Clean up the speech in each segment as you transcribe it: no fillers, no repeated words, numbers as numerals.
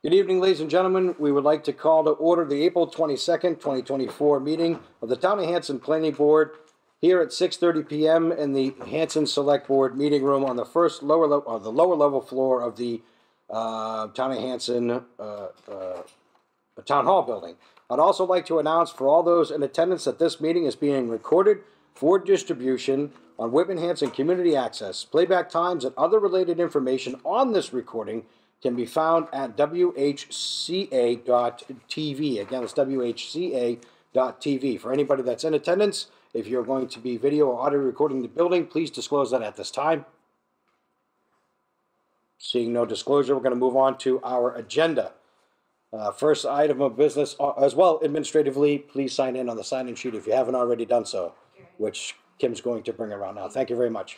Good evening, ladies and gentlemen. We would like to call to order the April 22nd, 2024 meeting of the Town of Hanson Planning Board here at 6:30 p.m. in the Hanson Select Board meeting room on the lower level floor of the Town of Hanson Town Hall building. I'd also like to announce for all those in attendance that this meeting is being recorded for distribution on Whitman Hanson Community Access. Playback times and other related information on this recording can be found at whca.tv. Again, it's whca.tv. For anybody that's in attendance, if you're going to be video or audio recording the building, please disclose that at this time. Seeing no disclosure, we're going to move on to our agenda. First item of business, as well administratively, please sign in on the sign-in sheet if you haven't already done so, which Kim's going to bring around now. Thank you very much.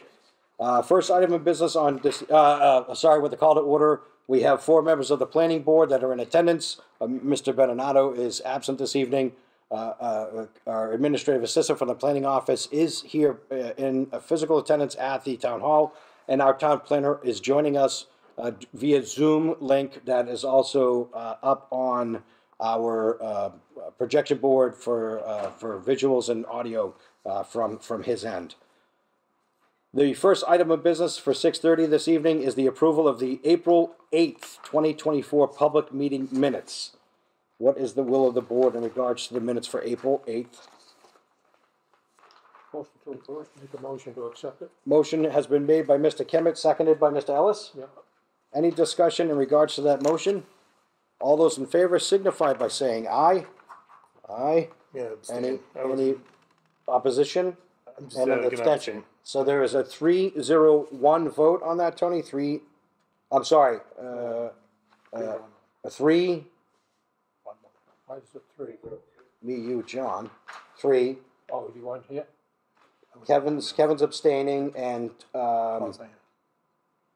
First item of business on this, with the call to order, we have 4 members of the planning board that are in attendance. Mr. Bedonato is absent this evening. Our administrative assistant from the planning office is here in physical attendance at the town hall, and our town planner is joining us via Zoom link that is also up on our projection board for visuals and audio from his end. The first item of business for 6:30 this evening is the approval of the April 8th, 2024 public meeting minutes. What is the will of the board in regards to the minutes for April 8th? Motion to approve. Make a motion to accept it. Motion has been made by Mr. Kemet, seconded by Mr. Ellis. Yeah. Any discussion in regards to that motion? All those in favor signify by saying aye. Aye. Yeah. Any opposition? I'm And an abstention. So there is a 3-0-1 vote on that, Tony. A 3. Why is it 3? Me, you, John. 3. Oh, you want here? Kevin's abstaining, and Mr.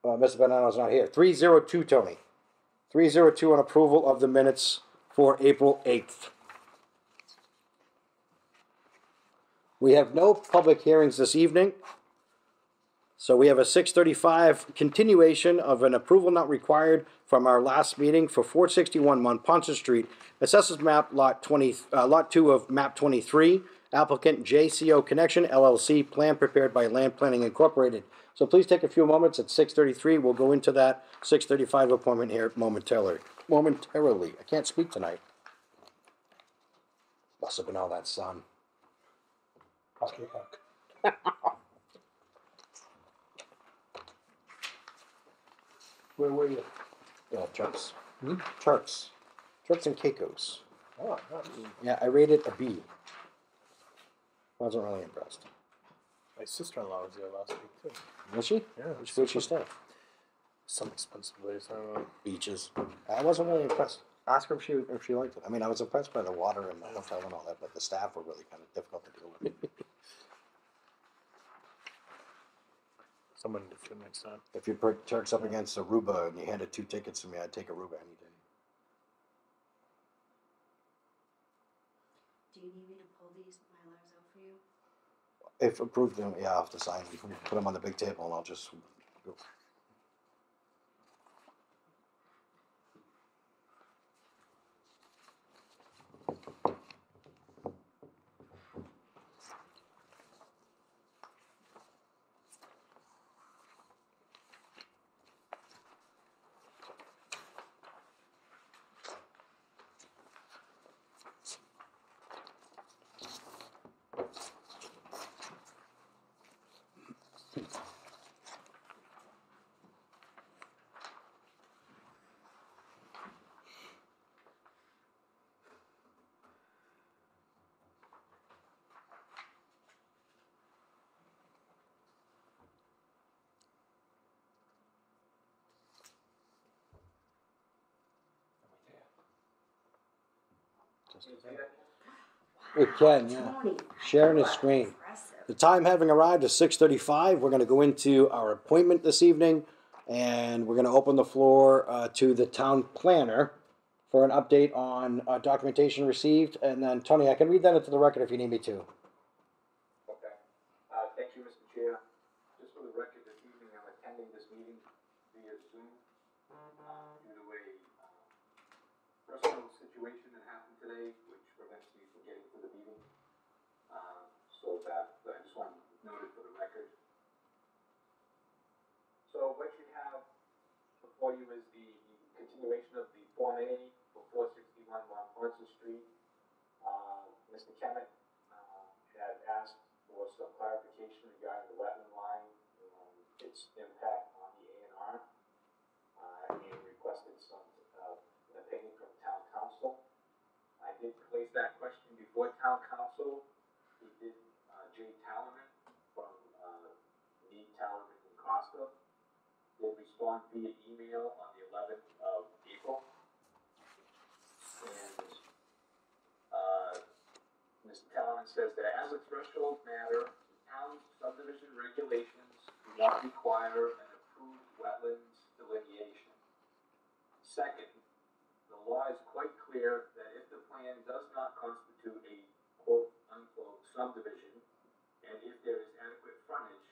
Bonanno's not here. 3-0-2, Tony. 3-0-2 on approval of the minutes for April 8th. We have no public hearings this evening, so we have a 6:35 continuation of an approval not required from our last meeting for 461 Montponton Street, Assessors Map Lot 2 of Map 23, applicant JCO Connection LLC, plan prepared by Land Planning Incorporated. So please take a few moments at 6:33. We'll go into that 6:35 appointment here momentarily. I can't speak tonight. Must have been all that sun. Where were you? Turks. Hmm? Turks and Caicos. Oh, nice. Yeah, I rated a B. Wasn't really impressed. My sister-in-law was there last week too. Was she? Yeah. Where'd she stay? Some expensive place. I don't know. Beaches. I wasn't really impressed. Ask her if she liked it. I mean, I was impressed by the water and the hotel and all that, but the staff were really kind of difficult to deal with. Someone different next time. If you put Turks up against Aruba and you handed 2 tickets to me, I'd take Aruba any day. Do you need me to pull these Mylars out for you? If approved, then yeah, I'll have to sign them. Put them on the big table and I'll just go. It can, yeah. Sharing his screen. The time having arrived is 6:35. We're going to go into our appointment this evening, and we're going to open the floor to the town planner for an update on documentation received. And then, Tony, I can read that into the record if you need me to. Okay. Thank you, Mr. Chair. Just for the record, this evening I'm attending this meeting via Zoom due to a situation that happened today, which prevents me from getting to the meeting. So that, I just want to note it for the record. So what you have before you is the continuation of the Form A for 461 Hanson Street. Mr. Kemet had asked for some clarification regarding the wetland line and its impact on the A&R. He requested some an opinion from town council. I did place that question before town council. He did, Jay Tallerman from Need Tallerman and Costa did respond via email on the 11th of April. And Mr. Tallerman says that as a threshold matter, the town's subdivision regulations do not require an approved wetlands delineation. Second, the law is quite clear that if the plan does not constitute a quote-unquote subdivision, and if there is adequate frontage,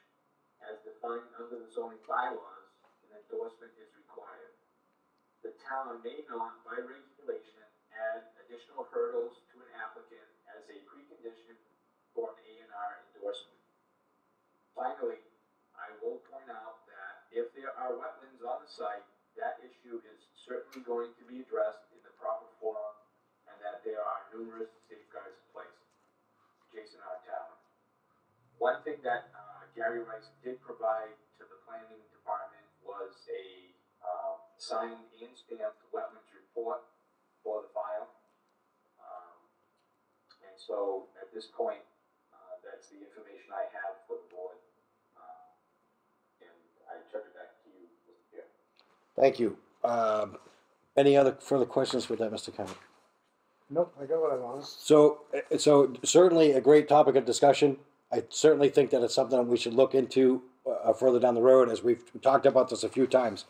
as defined under the zoning bylaws, an endorsement is required. The town may not, by regulation, add additional hurdles to an applicant as a precondition for an A&R endorsement. Finally, I will point out that if there are wetlands on the site, that issue is certainly going to be addressed in the proper forum, and that there are numerous safeguards in place. Jason R. Town. One thing that Gary Rice did provide to the planning department was a signed and stamped wetlands report for the file. And so at this point, that's the information I have for the board. And I turn it back to you, Mr. Chair. Thank you. Any other further questions with that, Mr. Kennedy? Nope, I got what I wanted. So certainly a great topic of discussion. I certainly think that it's something that we should look into further down the road, as we've talked about this a few times.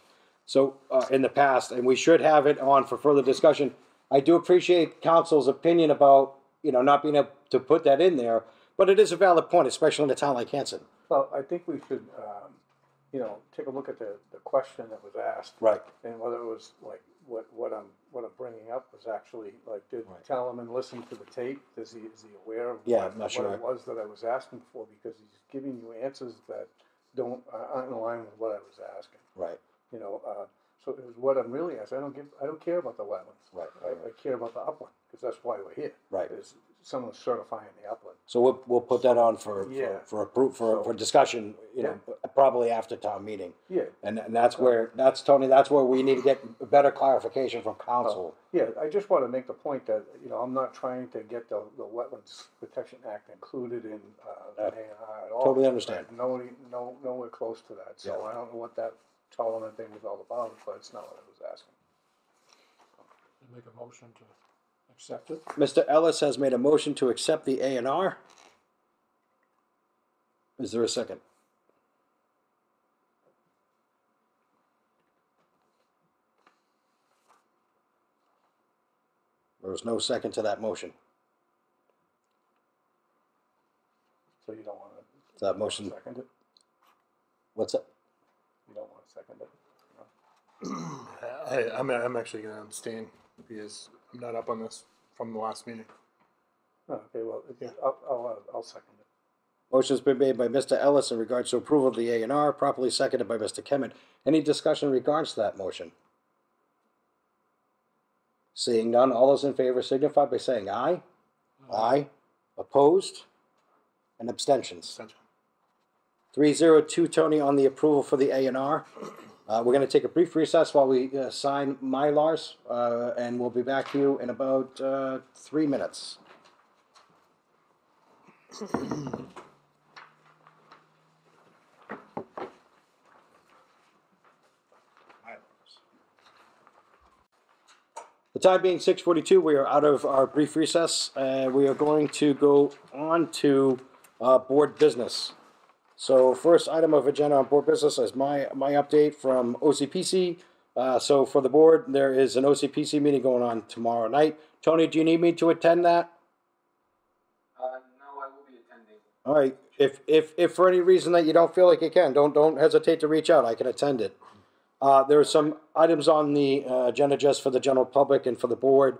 So in the past, and we should have it on for further discussion. I do appreciate council's opinion about, not being able to put that in there, but it is a valid point, especially in a town like Hanson. Well, I think we should, take a look at the question that was asked. Right. And whether it was like, what I'm bringing up was actually, like, did Right. Tallerman listen to the tape? Is he aware of Yeah, what, I'm not sure. what it was that I was asking for? Because he's giving you answers that aren't in line with what I was asking. Right. So it was what I'm really asking. I don't care about the wetlands. Right. I care about the upland, because that's why we're here. Right. Is someone certifying the upland. So we'll put that on for discussion, probably after town meeting. Yeah. And that's Tony, that's where we need to get better clarification from council. Yeah, I just want to make the point that, I'm not trying to get the Wetlands Protection Act included in the A&R at all. Totally understand. Nowhere close to that, so Yeah. I don't know what that Tallerman thing was all about, but it's not what I was asking. Make a motion to accept it. Mr. Ellis has made a motion to accept the A&R. Is there a second? There was no second to that motion. So you don't want to. That motion- Second it? What's that? You don't want to second it? I'm actually going to abstain because I'm not up on this from the last meeting. No, okay, well, I'll second it. Motion's been made by Mr. Ellis in regards to approval of the A&R, properly seconded by Mr. Kemet. Any discussion in regards to that motion? Seeing none, all those in favor signify by saying aye. Aye. Opposed? And abstentions. Abstention. 302, Tony, on the approval for the A&R. We're going to take a brief recess while we sign Mylars, and we'll be back to you in about 3 minutes. The time being 6:42, we are out of our brief recess, and we are going to go on to board business. So first item of agenda on board business is my update from OCPC. So for the board, there is an OCPC meeting going on tomorrow night. Tony, do you need me to attend that? No, I will be attending. All right. If for any reason that you don't feel like you can, don't hesitate to reach out. I can attend it. There are some items on the agenda just for the general public and for the board.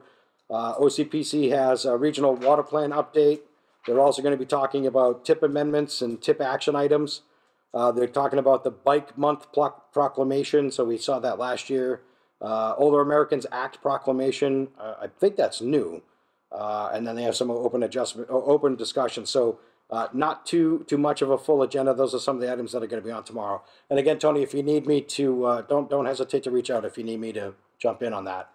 OCPC has a regional water plan update. They're also going to be talking about tip amendments and tip action items. They're talking about the Bike Month proclamation, so we saw that last year. Older Americans Act proclamation, I think that's new. And then they have some open discussion. So not too much of a full agenda. Those are some of the items that are going to be on tomorrow. And again, Tony, if you need me to, don't hesitate to reach out if you need me to jump in on that.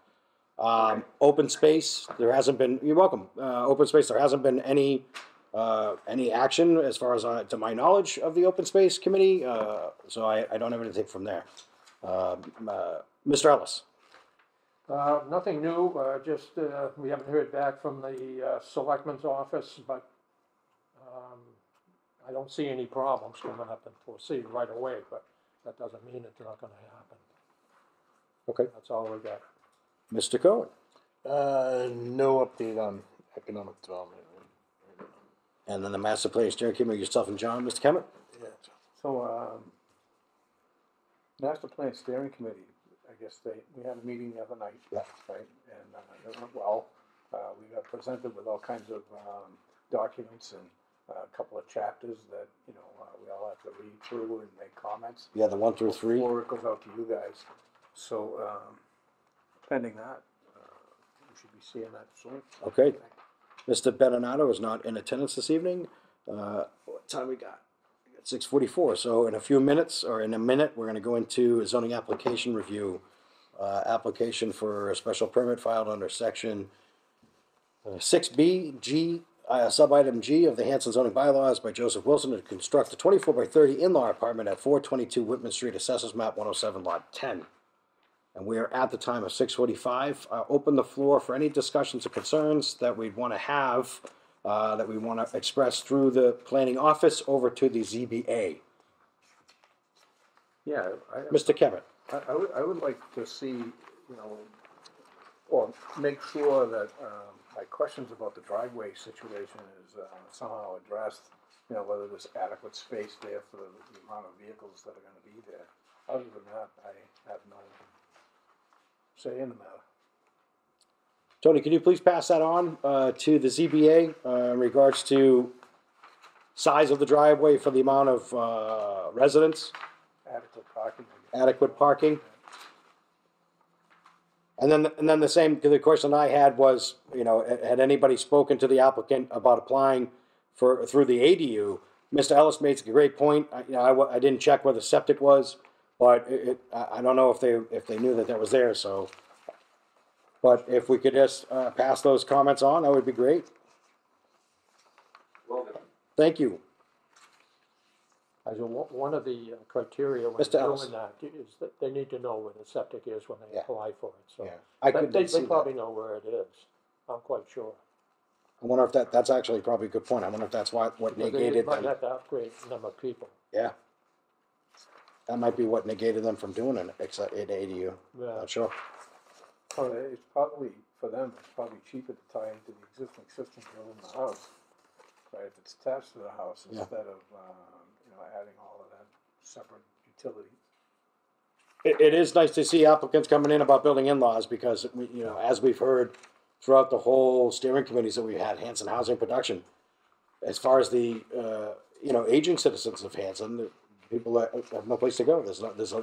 Open space, there hasn't been. You're welcome. Open space, there hasn't been any action as far as to my knowledge of the open space committee. So I don't have anything from there. Mr. Ellis. Nothing new, just, we haven't heard back from the, selectman's office, but, I don't see any problems coming up and foresee right away, but that doesn't mean it's not gonna happen. Okay. That's all we got. Mr. Cohen. No update on economic development. And then the master plan steering committee, yourself and John. Mr. Kemet. Yeah. So, master plan steering committee, I guess we had a meeting the other night, Yeah. right? And it went well. We got presented with all kinds of documents and a couple of chapters that, we all have to read through and make comments. Yeah, the 1 through 3. Before it goes out to you guys. So, pending that, we should be seeing that soon. Okay. Mr. Bedonato is not in attendance this evening. What time we got? We got 6:44. So in a few minutes, or in a minute, we're going to go into a zoning application review. Application for a special permit filed under section 6B G, subitem G of the Hanson zoning bylaws by Joseph Wilson to construct a 24 by 30 in-law apartment at 422 Whitman Street, Assessors Map 107, Lot 10. And we are at the time of 6:45. Open the floor for any discussions or concerns that we'd want to have, that we want to express through the planning office over to the ZBA. Yeah, Mr. Kemet. I would like to see, or make sure that, my questions about the driveway situation is somehow addressed, whether there's adequate space there for the amount of vehicles that are gonna be there. Other than that, I have no say in the matter. Tony, can you please pass that on to the ZBA in regards to size of the driveway for the amount of residents, Adequate parking. I guess. adequate parking? And then the question I had was, had anybody spoken to the applicant about applying through the ADU? Mr. Ellis makes a great point. I didn't check where the septic was, but I don't know if they knew that was there. So, but if we could just pass those comments on, that would be great. Will do. Thank you. As one of the criteria when Mr. they're Ellis. doing that is that they need to know where the septic is when they Yeah. apply for it, so. Yeah, I They could see probably that. know where it is, I'm quite sure. I wonder if that's actually probably a good point. I wonder if that's what But they negated might them. have to upgrade the number of people. Yeah. That might be what negated them from doing an ADU. Yeah. Not sure. Well, it's probably, for them, it's probably cheaper to tie into the existing system within the house, right, if it's attached to the house, Yeah. instead of, adding all of that separate utility. It is nice to see applicants coming in about building in-laws because, as we've heard throughout the whole steering committees that we had, Hanson Housing Production, as far as the, aging citizens of Hanson, the people that have no place to go.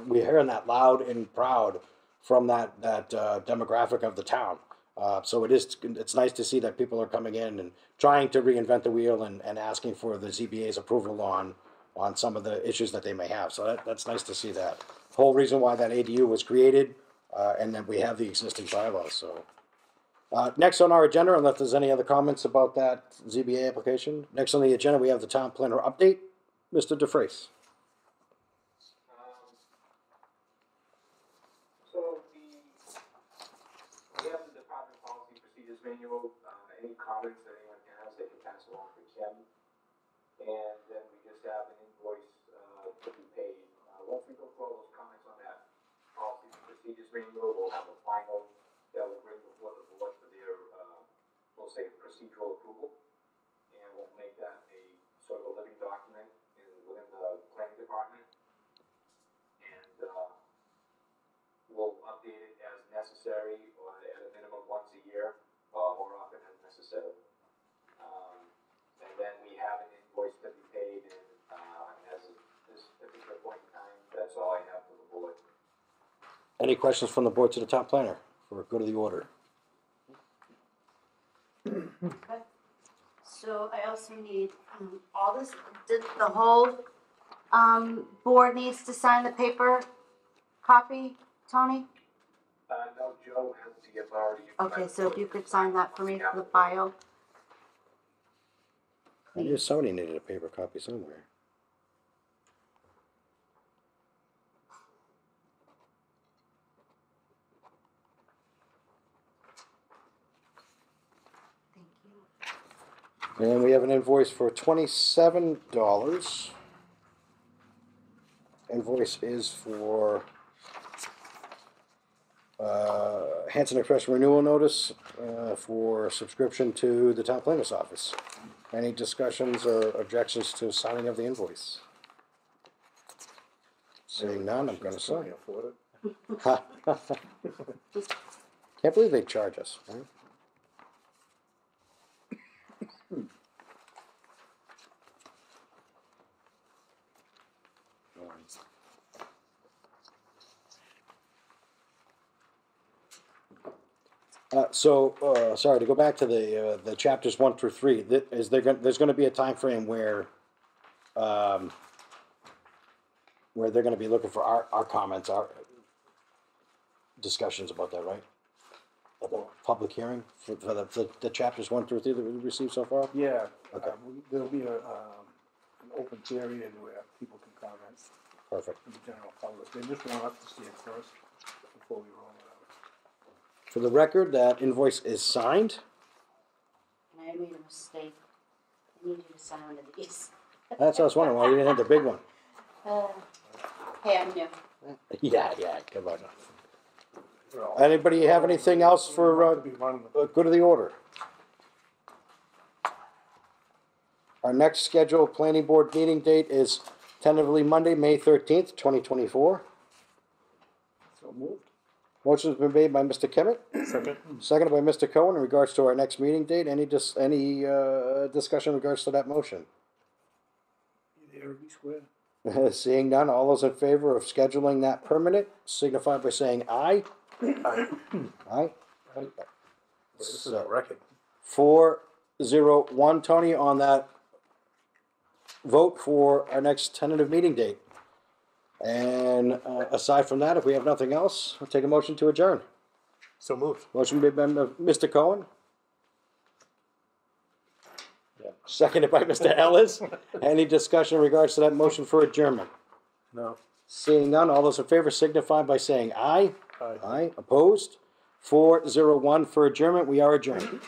We're hearing that loud and proud from that demographic of the town. So it's nice to see that people are coming in and trying to reinvent the wheel and asking for the ZBA's approval on some of the issues that they may have. So that's nice to see that. The whole reason why that ADU was created, and that we have the existing bylaws. So next on our agenda, unless there's any other comments about that ZBA application, next on the agenda we have the town planner update. Mr. DeFrace. So we have the department policy procedures manual, any comments that anyone has, they can pass along to Kim. And then we just have an invoice, to be paid. Once we go through all those comments on that policy procedures manual, we'll have a final that will bring before the board for their, we'll say procedural approval. And we'll make that a sort of a living document within the planning department. And, we'll update it as necessary or at a minimum once a year, Any questions from the board to the town planner for good of the order? So I also need, all this, the whole, board needs to sign the paper copy, Tony? No, Joe has the authority. Okay, so if you could sign that for me for the file. I knew somebody needed a paper copy somewhere. Thank you. And we have an invoice for $27. Invoice is for Hanson Express renewal notice for subscription to the town planner's office. Any discussions or objections to signing of the invoice? Seeing none, I'm gonna sign. Afford it. Can't believe they charge us, right? Sorry, to go back to the chapters 1 through 3, there's gonna be a time frame where they're gonna be looking for our comments, our discussions about that, right? At the public hearing for the chapters 1 through 3 that we received so far? Yeah, Okay. there'll be an open period where people can comment, Perfect. the general public. They just want us to see it first before we roll it out. For the record, that invoice is signed. And I made a mistake. I need you to sign one of these. That's what I was wondering, why you didn't have the big one. Hey, I'm new. Yeah, come on. Well, Anybody have anything else for to be one of good of the order? Our next scheduled planning board meeting date is tentatively Monday, May 13th, 2024. so moved. Motion's been made by Mr. Kemet, Second. seconded by Mr. Cohen in regards to our next meeting date. Any discussion in regards to that motion? You there, be square? Seeing none, all those in favor of scheduling that permanent signify by saying aye. Aye. This is a record. 4-0-1, Tony, on that vote for our next tentative meeting date. And aside from that, if we have nothing else, I'll take a motion to adjourn. So moved. Motion made by Mr. Cohen. Seconded by Mr. Ellis. Any discussion in regards to that motion for adjournment? No. Seeing none, all those in favor signify by saying aye. Aye. Aye. Opposed? 4-0-1 for adjournment. We are adjourned.